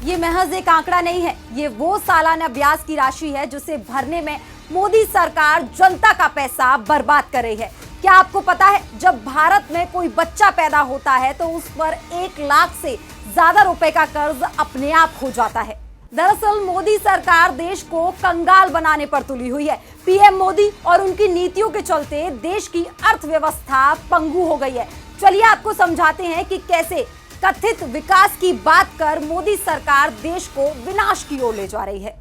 ये महज एक आंकड़ा नहीं है, ये वो सालाना ब्याज की राशि है जिसे भरने में मोदी सरकार जनता का पैसा बर्बाद कर रही है। क्या आपको पता है, जब भारत में कोई बच्चा पैदा होता है तो उस पर 1 लाख से ज्यादा रुपए का कर्ज अपने आप हो जाता है। दरअसल मोदी सरकार देश को कंगाल बनाने पर तुली हुई है। पीएम मोदी और उनकी नीतियों के चलते देश की अर्थव्यवस्था पंगु हो गई है। चलिए आपको समझाते हैं कि कैसे कथित विकास की बात कर मोदी सरकार देश को विनाश की ओर ले जा रही है।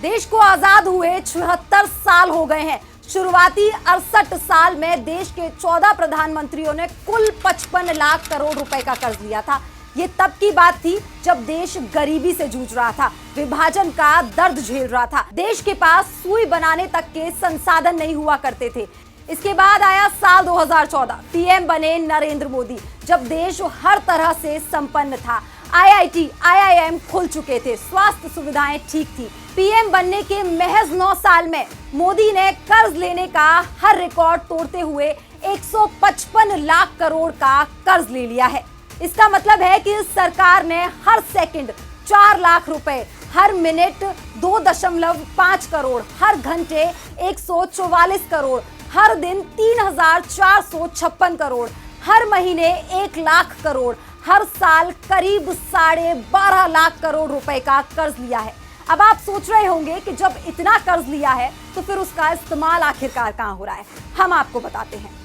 देश को आजाद हुए 76 साल हो गए हैं। शुरुआती 68 साल में देश के 14 प्रधानमंत्रियों ने कुल 55 लाख करोड़ रुपए का कर्ज लिया था। ये तब की बात थी जब देश गरीबी से जूझ रहा था, विभाजन का दर्द झेल रहा था, देश के पास सुई बनाने तक के संसाधन नहीं हुआ करते थे। इसके बाद आया साल 2014, पीएम बने नरेंद्र मोदी, जब देश हर तरह से संपन्न था। आईआईटी, आईआईएम खुल चुके थे, स्वास्थ्य सुविधाएं ठीक थी। पीएम बनने के महज 9 साल में मोदी ने कर्ज लेने का हर रिकॉर्ड तोड़ते हुए 155 लाख करोड़ का कर्ज ले लिया है। इसका मतलब है कि इस सरकार ने हर सेकंड 4 लाख रुपए, हर मिनट 2.5 करोड़, हर घंटे 144 करोड़, हर दिन 3,456 करोड़, हर महीने 1 लाख करोड़, हर साल करीब 12.5 लाख करोड़ रुपए का कर्ज लिया है। अब आप सोच रहे होंगे कि जब इतना कर्ज लिया है तो फिर उसका इस्तेमाल आखिरकार कहां हो रहा है। हम आपको बताते हैं।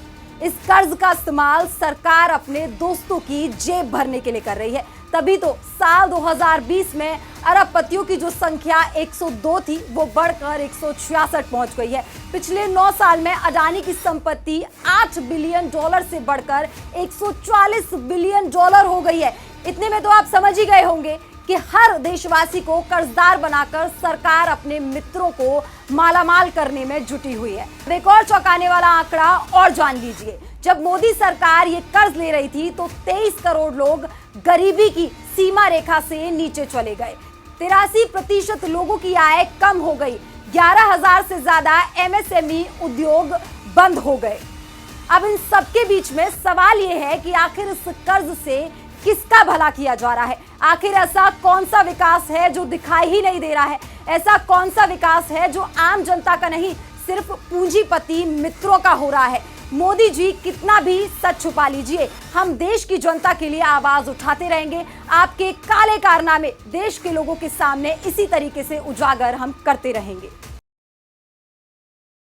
इस कर्ज का इस्तेमाल सरकार अपने दोस्तों की जेब भरने के लिए कर रही है। तभी तो साल 2020 में अरबपतियों की जो संख्या 102 थी वो बढ़कर 166 पहुंच गई है। पिछले 9 साल में अडानी की संपत्ति $8 बिलियन से बढ़कर $140 बिलियन हो गई है। इतने में तो आप समझ ही गए होंगे कि हर देशवासी को कर्जदार बनाकर सरकार अपने मित्रों को मालामाल करने में जुटी हुई है। एक और चौंकाने वाला आंकड़ा और जान लीजिए। जब मोदी सरकार ये कर्ज ले रही थी तो 23 करोड़ लोग गरीबी की सीमा रेखा से नीचे चले गए। 83% लोगों की आय कम हो गई। 11,000 से ज्यादा एमएसएमई उद्योग बंद हो गए। अब इन सबके बीच में सवाल ये है कि आखिर इस कर्ज से किसका भला किया जा रहा है? आखिर ऐसा कौन सा विकास है जो दिखाई ही नहीं दे रहा है? ऐसा कौन सा विकास है जो आम जनता का नहीं, सिर्फ पूंजीपति मित्रों का हो रहा है? मोदी जी कितना भी सच छुपा लीजिए, हम देश की जनता के लिए आवाज उठाते रहेंगे। आपके काले कारनामे देश के लोगों के सामने इसी तरीके से उजागर हम करते रहेंगे।